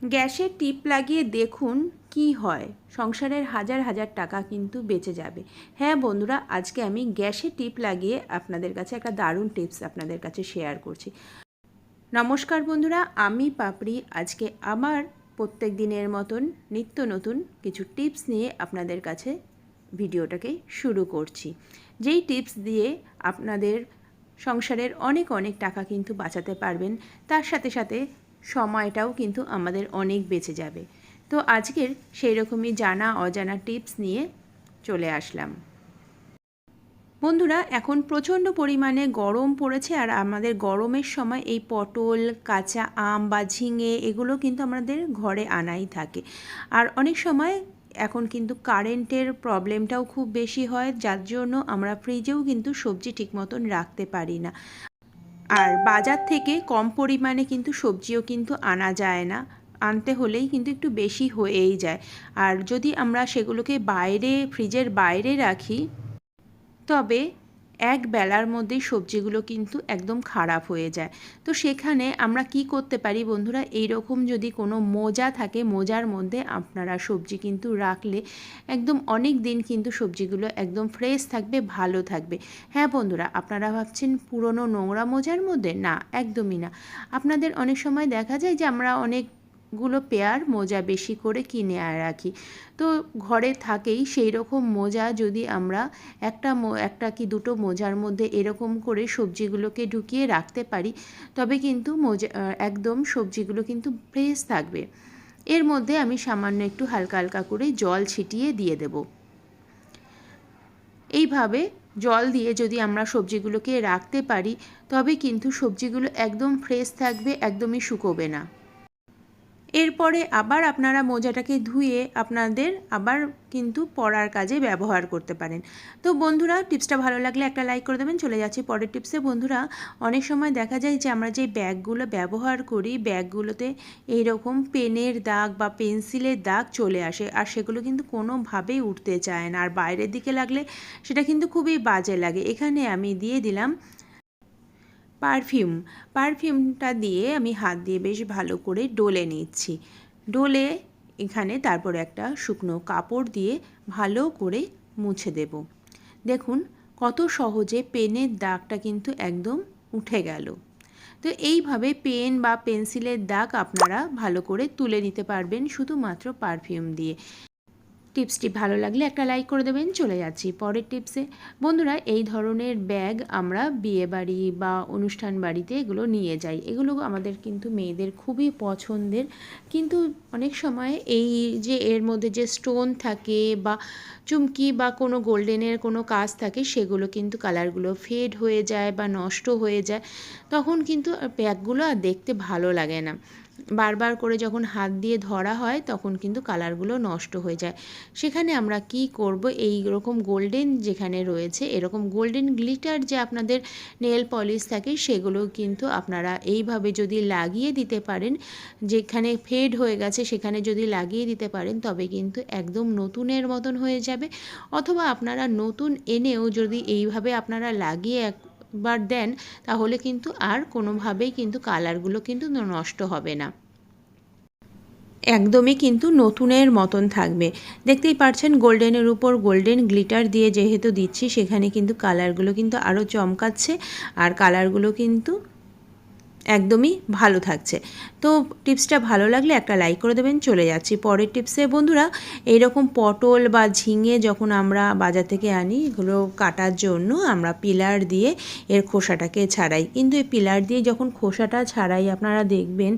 গ্যাসের টিপ লাগিয়ে দেখুন কি হয়, সংসারের হাজার হাজার টাকা কিন্তু বেঁচে যাবে। হ্যাঁ বন্ধুরা, আজকে আমি গ্যাসের টিপ লাগিয়ে আপনাদের কাছে একটা দারুণ টিপস আপনাদের কাছে শেয়ার করছি। নমস্কার বন্ধুরা, আমি পাপড়ি আজকে আমার প্রত্যেক দিনের মতন নিত্য নতুন কিছু টিপস নিয়ে আপনাদের কাছে ভিডিওটাকে শুরু করছি। যেই টিপস দিয়ে আপনাদের সংসারের অনেক অনেক টাকা কিন্তু বাঁচাতে পারবেন, তার সাথে সাথে সময়টাও কিন্তু আমাদের অনেক বেঁচে যাবে। তো আজকের সেই রকমই জানা অজানা টিপস নিয়ে চলে আসলাম। বন্ধুরা, এখন প্রচণ্ড পরিমাণে গরম পড়েছে, আর আমাদের গরমের সময় এই পটল, কাঁচা আম বা ঝিঙে এগুলো কিন্তু আমাদের ঘরে আনাই থাকে। আর অনেক সময় এখন কিন্তু কারেন্টের প্রবলেমটাও খুব বেশি হয়, যার জন্য আমরা ফ্রিজেও কিন্তু সবজি ঠিক মতন রাখতে পারি না। আর বাজার থেকে কম পরিমাণে কিন্তু সবজিও কিন্তু আনা যায় না, আনতে হলেই কিন্তু একটু বেশি হয়েই যায়। আর যদি আমরা সেগুলোকে বাইরে, ফ্রিজের বাইরে রাখি, তবে এক বেলার মধ্যেই সবজিগুলো কিন্তু একদম খারাপ হয়ে যায়। তো সেখানে আমরা কি করতে পারি বন্ধুরা, এই রকম যদি কোনো মোজা থাকে, মোজার মধ্যে আপনারা সবজি কিন্তু রাখলে একদম অনেক দিন কিন্তু সবজিগুলো একদম ফ্রেশ থাকবে, ভালো থাকবে। হ্যাঁ বন্ধুরা, আপনারা ভাবছেন পুরনো নোংরা মোজার মধ্যে? না, একদমই না। আপনাদের অনেক সময় দেখা যায় যে আমরা অনেকগুলো পেয়ার মোজা বেশি করে কিনে রাখি, তো ঘরে থাকেই সেই রকম মোজা যদি আমরা একটা কি দুটো মোজার মধ্যে এরকম করে সবজিগুলোকে ঢুকিয়ে রাখতে পারি, তবে কিন্তু একদম সবজিগুলো কিন্তু ফ্রেশ থাকবে। এর মধ্যে আমি সামান্য একটু হালকা হালকা করে জল ছিটিয়ে দিয়ে দেব। এইভাবে জল দিয়ে যদি আমরা সবজিগুলোকে রাখতে পারি, তবে কিন্তু সবজিগুলো একদম ফ্রেশ থাকবে, একদমই শুকোবে না। এরপরে আবার আপনারা মোজাটাকে ধুয়ে আপনাদের আবার কিন্তু পরার কাজে ব্যবহার করতে পারেন। তো বন্ধুরা, টিপসটা ভালো লাগলে একটা লাইক করে দেবেন। চলে যাচ্ছি পরের টিপসে। বন্ধুরা, অনেক সময় দেখা যায় যে আমরা যে ব্যাগগুলো ব্যবহার করি, ব্যাগগুলোতে এইরকম পেনের দাগ বা পেন্সিলের দাগ চলে আসে, আর সেগুলো কিন্তু কোনোভাবেই উঠতে চায় না, আর বাইরের দিকে লাগলে সেটা কিন্তু খুবই বাজে লাগে। এখানে আমি দিয়ে দিলাম পারফিউমটা দিয়ে আমি হাত দিয়ে বেশ ভালো করে ডলে নিচ্ছি। ডলে এখানে তারপর একটা শুকনো কাপড় দিয়ে ভালো করে মুছে দেব। দেখুন কত সহজে পেনের দাগটা কিন্তু একদম উঠে গেল। তো এইভাবে পেন বা পেন্সিলের দাগ আপনারা ভালো করে তুলে নিতে পারবেন শুধুমাত্র পারফিউম দিয়ে। টিপসটি ভালো লাগলে একটা লাইক করে দেবেন। চলে যাচ্ছি পরের টিপসে। বন্ধুরা, এই ধরনের ব্যাগ আমরা বিয়েবাড়ি বা অনুষ্ঠান বাড়িতে এগুলো নিয়ে যাই। এগুলো আমাদের কিন্তু মেয়েদের খুবই পছন্দের, কিন্তু অনেক সময় এই যে এর মধ্যে যে স্টোন থাকে বা চুমকি বা কোনো গোল্ডেনের কোনো কাজ থাকে, সেগুলো কিন্তু কালারগুলো ফেড হয়ে যায় বা নষ্ট হয়ে যায়। তখন কিন্তু ব্যাগগুলো আর দেখতে ভালো লাগে না। বারবার করে যখন হাত দিয়ে ধরা হয়, তখন কিন্তু কালারগুলো নষ্ট হয়ে যায়। সেখানে আমরা কি করব, এই রকম গোল্ডেন যেখানে রয়েছে, এরকম গোল্ডেন গ্লিটার যে আপনাদের নেল পলিশ থাকে, সেগুলো কিন্তু আপনারা এইভাবে যদি লাগিয়ে দিতে পারেন, যেখানে ফেড হয়ে গেছে সেখানে যদি লাগিয়ে দিতে পারেন, তবে কিন্তু একদম নতুনের মতন হয়ে যাবে। অথবা আপনারা নতুন এনেও যদি এইভাবে আপনারা লাগিয়ে একবার দেন, তাহলে কিন্তু আর কোনোভাবেই কিন্তু কালারগুলো কিন্তু নষ্ট হবে না, একদমই কিন্তু নতুনের মতন থাকবে। দেখতেই পাচ্ছেন গোল্ডেনের উপর গোল্ডেন গ্লিটার দিয়ে যেহেতু দিচ্ছি, সেখানে কিন্তু কালারগুলো কিন্তু আরও চমকাচ্ছে, আর কালারগুলো কিন্তু একদমই ভালো থাকছে। তো টিপসটা ভালো লাগলে একটা লাইক করে দেবেন। চলে যাচ্ছি পরের টিপসে। বন্ধুরা, এইরকম পটল বা ঝিঙে যখন আমরা বাজার থেকে আনি, এগুলো কাটার জন্য আমরা পিলার দিয়ে এর খোসাটাকে ছাড়াই, কিন্তু এই পিলার দিয়ে যখন খোসাটা ছাড়াই আপনারা দেখবেন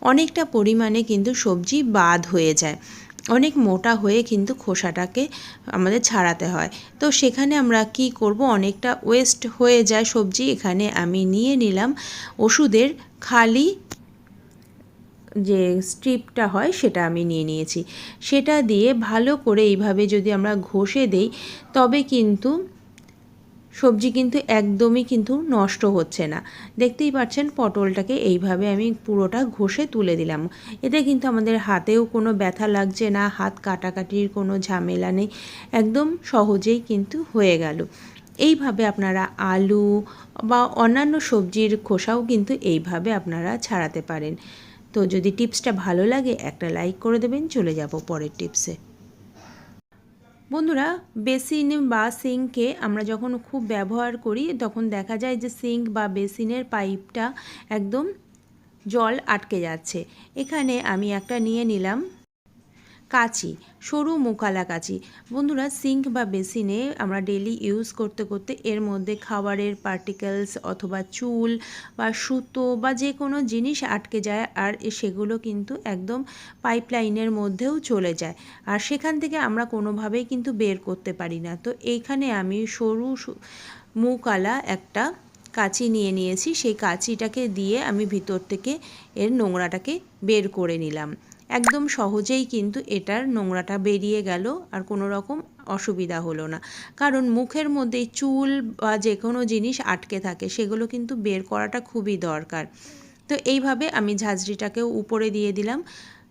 অনেকটা পরিমাণে কিন্তু সবজি বাদ হয়ে যায়, অনেক মোটা হয়ে কিন্তু খোসাটাকে আমাদের ছাড়াতে হয়। তো সেখানে আমরা কি করব, অনেকটা ওয়েস্ট হয়ে যায় সবজি। এখানে আমি নিয়ে নিলাম ওষুধের খালি যে স্ট্রিপটা হয়, সেটা আমি নিয়ে নিয়েছি। সেটা দিয়ে ভালো করে এইভাবে যদি আমরা ঘষে দেই, তবে কিন্তু সবজি কিন্তু একদমই কিন্তু নষ্ট হচ্ছে না। দেখতেই পাচ্ছেন পটলটাকে এইভাবে আমি পুরোটা ঘষে তুলে দিলাম। এতে কিন্তু আমাদের হাতেও কোনো ব্যথা লাগছে না, হাত কাটাকাটির কোনো ঝামেলা নেই, একদম সহজেই কিন্তু হয়ে গেল। এইভাবে আপনারা আলু বা অন্যান্য সবজির খোসাও কিন্তু এইভাবে আপনারা ছাড়াতে পারেন। তো যদি টিপসটা ভালো লাগে একটা লাইক করে দেবেন। চলে যাব পরের টিপসে। বন্ধুরা, বেসিন বা সিঙ্কে আমরা যখন খুব ব্যবহার করি তখন দেখা যায় যে সিঙ্ক বা বেসিনের পাইপটা একদম জল আটকে যাচ্ছে। এখানে আমি একটা নিয়ে নিলাম কাঁচি, সরু মুকালা কাঁচি। বন্ধুরা, সিঙ্ক বা বেসিনে আমরা ডেলি ইউজ করতে করতে এর মধ্যে খাবারের পার্টিকেলস অথবা চুল বা সুতো বা যে কোনো জিনিস আটকে যায়, আর সেগুলো কিন্তু একদম পাইপলাইনের মধ্যেও চলে যায়, আর সেখান থেকে আমরা কোনোভাবেই কিন্তু বের করতে পারি না। তো এইখানে আমি সরু মুকালা একটা কাঁচি নিয়ে নিয়েছি। সেই কাঁচিটাকে দিয়ে আমি ভিতর থেকে এর নোংরাটাকে বের করে নিলাম। একদম সহজেই কিন্তু এটার নোংরাটা বেরিয়ে গেল, আর কোনো রকম অসুবিধা হলো না। কারণ মুখের মধ্যে চুল বা যে কোনো জিনিস আটকে থাকে, সেগুলো কিন্তু বের করাটা খুবই দরকার। তো এইভাবে আমি ঝাঁঝরিটাকেও উপরে দিয়ে দিলাম।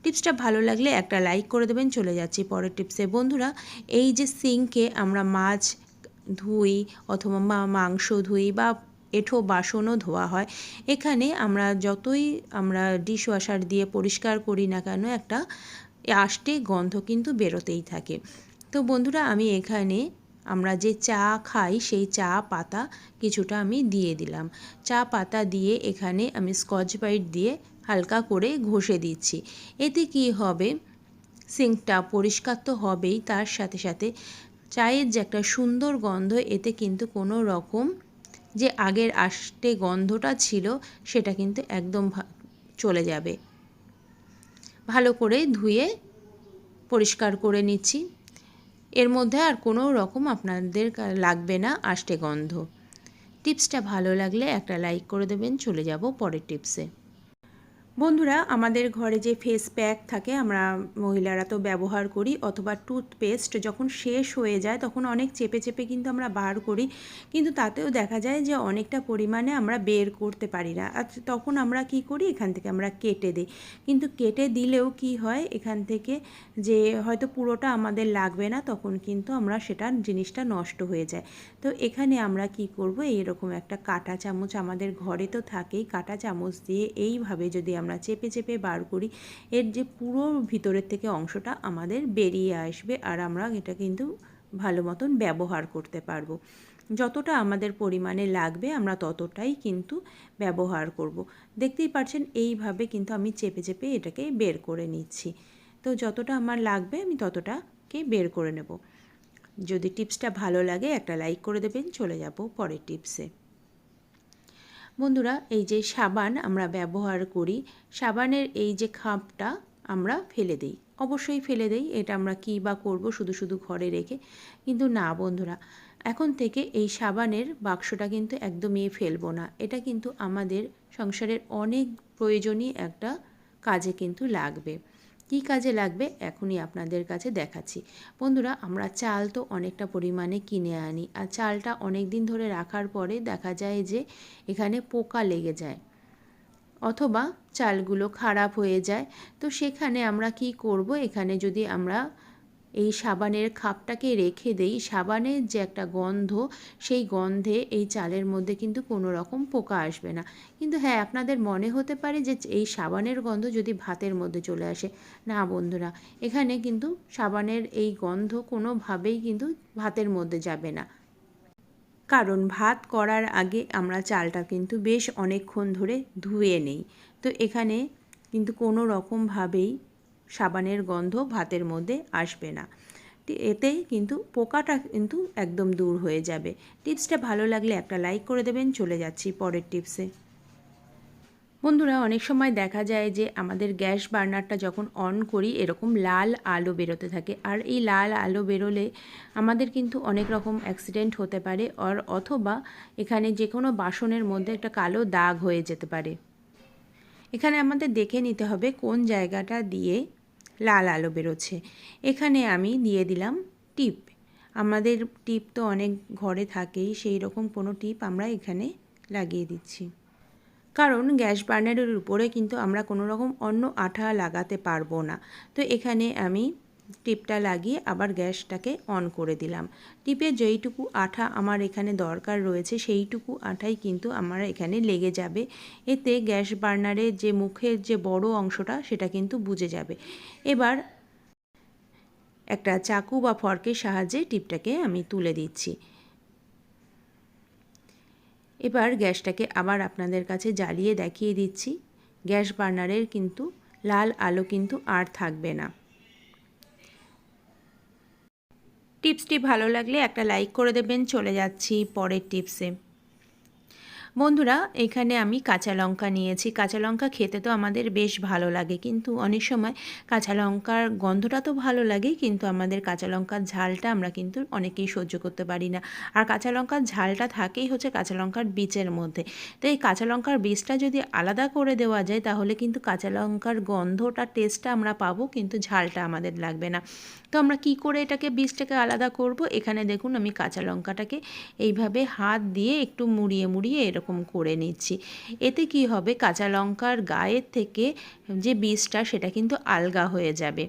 টিপসটা ভালো লাগলে একটা লাইক করে দেবেন। চলে যাচ্ছি পরের টিপসে। বন্ধুরা, এই যে সিঙ্কে আমরা মাছ ধুই অথবা মাংস ধুই বা এঁঠো বাসনও ধোয়া হয়, এখানে আমরা যতই ডিশ ওয়াশার দিয়ে পরিষ্কার করি না কেন, একটা আষ্টে গন্ধ কিন্তু বেরোতেই থাকে। তো বন্ধুরা, আমি এখানে আমরা যে চা খাই সেই চা পাতা কিছুটা আমি দিয়ে দিলাম। চা পাতা দিয়ে এখানে আমি স্কচ ব্রাইট দিয়ে হালকা করে ঘষে দিচ্ছি। এতে কি হবে, সিঙ্কটা পরিষ্কার তো হবেই, তার সাথে সাথে চায়ের যে একটা সুন্দর গন্ধ, এতে কিন্তু কোনো রকম যে আগের আষ্টে গন্ধটা ছিল সেটা কিন্তু একদম চলে যাবে। ভালো করে ধুয়ে পরিষ্কার করে নিচ্ছি। এর মধ্যে আর কোনো রকম আপনাদের লাগবে না আষ্টে গন্ধ। টিপসটা ভালো লাগলে একটা লাইক করে দেবেন। চলে যাব পরের টিপসে। বন্ধুরা, আমাদের ঘরে যে ফেস প্যাক থাকে আমরা মহিলারা তো ব্যবহার করি, অথবা টুথপেস্ট যখন শেষ হয়ে যায় তখন অনেক চেপে চেপে কিন্তু আমরা বার করি, কিন্তু তাতেও দেখা যায় যে অনেকটা পরিমাণে আমরা বের করতে পারি না। আর তখন আমরা কি করি, এখান থেকে আমরা কেটে দিই। কিন্তু কেটে দিলেও কি হয়, এখান থেকে যে হয়তো পুরোটা আমাদের লাগবে না, তখন কিন্তু আমরা জিনিসটা নষ্ট হয়ে যায়। তো এখানে আমরা কি করব, এইরকম একটা কাঁটা চামচ আমাদের ঘরে তো থাকেই, কাঁটা চামচ দিয়ে এইভাবে যদি আমরা চেপে চেপে বার করি, এর যে পুরো ভিতরের থেকে অংশটা আমাদের বেরিয়ে আসবে, আর আমরা এটা কিন্তু ভালো মতন ব্যবহার করতে পারবো। যতটা আমাদের পরিমাণে লাগবে আমরা ততটাই কিন্তু ব্যবহার করব। দেখতেই পাচ্ছেন এইভাবে কিন্তু আমি চেপে চেপে এটাকে বের করে নিচ্ছি। তো যতটা আমার লাগবে আমি ততটাকে বের করে নেব। যদি টিপসটা ভালো লাগে একটা লাইক করে দেবেন। চলে যাব পরের টিপসে। বন্ধুরা, এই যে সাবান আমরা ব্যবহার করি, সাবানের এই যে খাপটা আমরা ফেলে দিই, অবশ্যই ফেলে দিই। এটা আমরা কী বা করবো শুধু শুধু ঘরে রেখে, কিন্তু না বন্ধুরা, এখন থেকে এই সাবানের বাক্সটা কিন্তু একদমই ফেলবো না। এটা কিন্তু আমাদের সংসারের অনেক প্রয়োজনীয় একটা কাজে কিন্তু লাগবে। কী কাজে লাগবে এখনই আপনাদের কাছে দেখাচ্ছি। বন্ধুরা, আমরা চাল তো অনেকটা পরিমাণে কিনে আনি, আর চালটা অনেক দিন ধরে রাখার পরে দেখা যায় যে এখানে পোকা লেগে যায় অথবা চালগুলো খারাপ হয়ে যায়। তো সেখানে আমরা কি করব, এখানে যদি আমরা এই সাবানের খাপটাকে রেখে দেই, সাবানের যে একটা গন্ধ, সেই গন্ধে এই চালের মধ্যে কিন্তু কোনো রকম পোকা আসবে না। কিন্তু হ্যাঁ, আপনাদের মনে হতে পারে যে এই সাবানের গন্ধ যদি ভাতের মধ্যে চলে আসে। না বন্ধুরা, এখানে কিন্তু সাবানের এই গন্ধ কোনোভাবেই কিন্তু ভাতের মধ্যে যাবে না, কারণ ভাত করার আগে আমরা চালটা কিন্তু বেশ অনেকক্ষণ ধরে ধুয়ে নেই। তো এখানে কিন্তু কোনো রকমভাবেই সাবানের গন্ধ ভাতের মধ্যে আসবে না। এতে কিন্তু পোকাটা কিন্তু একদম দূর হয়ে যাবে। টিপসটা ভালো লাগলে একটা লাইক করে দেবেন। চলে যাচ্ছি পরের টিপসে। বন্ধুরা, অনেক সময় দেখা যায় যে আমাদের গ্যাস বার্নারটা যখন অন করি এরকম লাল আলো বেরোতে থাকে, আর এই লাল আলো বেরোলে আমাদের কিন্তু অনেক রকম অ্যাক্সিডেন্ট হতে পারে, অথবা এখানে যে কোনো বাসনের মধ্যে একটা কালো দাগ হয়ে যেতে পারে। এখানে আমাদের দেখে নিতে হবে কোন জায়গাটা দিয়ে লাল আলো বেরোচ্ছে। এখানে আমি দিয়ে দিলাম টিপ। আমাদের টিপ তো অনেক ঘরে থাকেই, সেই রকম কোনো টিপ আমরা এখানে লাগিয়ে দিচ্ছি, কারণ গ্যাস বার্নারের উপরে কিন্তু আমরা কোনো রকম অন্য আঠা লাগাতে পারবো না। তো এখানে আমি টিপটা লাগিয়ে আবার গ্যাসটাকে অন করে দিলাম। টিপে যেইটুকু আঠা আমার এখানে দরকার রয়েছে সেইটুকু আঠাই কিন্তু আমার এখানে লেগে যাবে। এতে গ্যাস বার্নারের যে মুখের যে বড় অংশটা সেটা কিন্তু বুজে যাবে। এবার একটা চাকু বা ফর্কের সাহায্যে টিপটাকে আমি তুলে দিচ্ছি। এবার গ্যাসটাকে আবার আপনাদের কাছে জ্বালিয়ে দেখিয়ে দিচ্ছি। গ্যাস বার্নারের কিন্তু লাল আলো কিন্তু আর থাকবে না। টিপসটি ভালো লাগলে একটা লাইক করে দেবেন। চলে যাচ্ছি পরের টিপসে। বন্ধুরা, এখানে আমি কাঁচা লঙ্কা নিয়েছি। কাঁচা লঙ্কা খেতে তো আমাদের বেশ ভালো লাগে, কিন্তু অনেক সময় কাঁচা লঙ্কার গন্ধটা তো ভালো লাগে, কিন্তু আমাদের কাঁচা লঙ্কার ঝালটা আমরা কিন্তু অনেকেই সহ্য করতে পারি না। আর কাঁচা লঙ্কার ঝালটা থাকেই হচ্ছে কাঁচা লঙ্কার বীজের মধ্যে। তো এই কাঁচা লঙ্কার বীজটা যদি আলাদা করে দেওয়া যায় তাহলে কিন্তু কাঁচা লঙ্কার গন্ধটা টেস্টটা আমরা পাবো, কিন্তু ঝালটা আমাদের লাগবে না। তো আমরা কি করে এটাকে বীজটাকে আলাদা করব? এখানে দেখুন আমি কাঁচা লঙ্কাটাকে এইভাবে হাত দিয়ে একটু মুড়িয়ে মুড়িয়ে এরকম করে নিচ্ছি। এতে কি হবে, কাঁচা লঙ্কার গায়ের থেকে যে বীজটা সেটা কিন্তু আলগা হয়ে যাবে।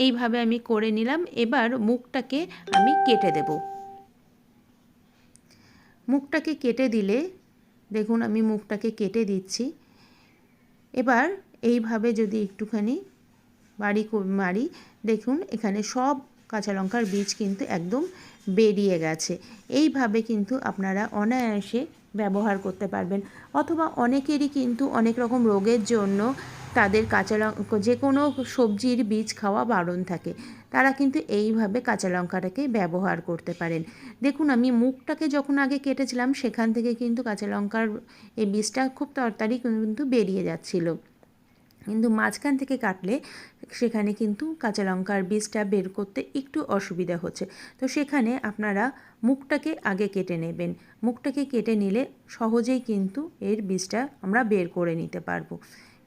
এইভাবে আমি করে নিলাম। এবার মুখটাকে আমি কেটে দেব। মুখটাকে কেটে দিলে দেখুন আমি মুখটাকে কেটে দিচ্ছি। এবার এইভাবে যদি একটুখানি মারি, দেখুন এখানে সব কাঁচা লঙ্কার বীজ কিন্তু একদম বেরিয়ে গেছে। এইভাবে কিন্তু আপনারা অনায়াসে ব্যবহার করতে পারবেন। অথবা অনেকেরই কিন্তু অনেক রকম রোগের জন্য তাদের কাঁচা লঙ্কা যে কোনো সবজির বীজ খাওয়া বারণ থাকে, তারা কিন্তু এইভাবে কাঁচা লঙ্কাটাকে ব্যবহার করতে পারেন। দেখুন আমি মুখটাকে যখন আগে কেটেছিলাম সেখান থেকে কিন্তু কাঁচা লঙ্কার এই বীজটা খুব তাড়াতাড়ি কিন্তু বেরিয়ে যাচ্ছিল, কিন্তু মাঝখান থেকে কাটলে সেখানে কিন্তু কাঁচা লঙ্কার বীজটা বের করতে একটু অসুবিধা হচ্ছে। তো সেখানে আপনারা মুখটাকে আগে কেটে নেবেন। মুখটাকে কেটে নিলে সহজেই কিন্তু এর বীজটা আমরা বের করে নিতে পারবো।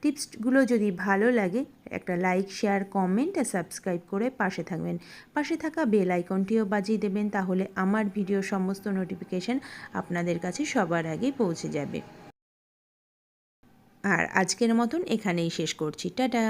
টিপসগুলো যদি ভালো লাগে একটা লাইক, শেয়ার, কমেন্ট আর সাবস্ক্রাইব করে পাশে থাকবেন। পাশে থাকা বেল আইকনটিও বাজিয়ে দেবেন, তাহলে আমার ভিডিও সমস্ত নোটিফিকেশান আপনাদের কাছে সবার আগে পৌঁছে যাবে। আর আজকের মতন এখানেই শেষ করছি। টাটা।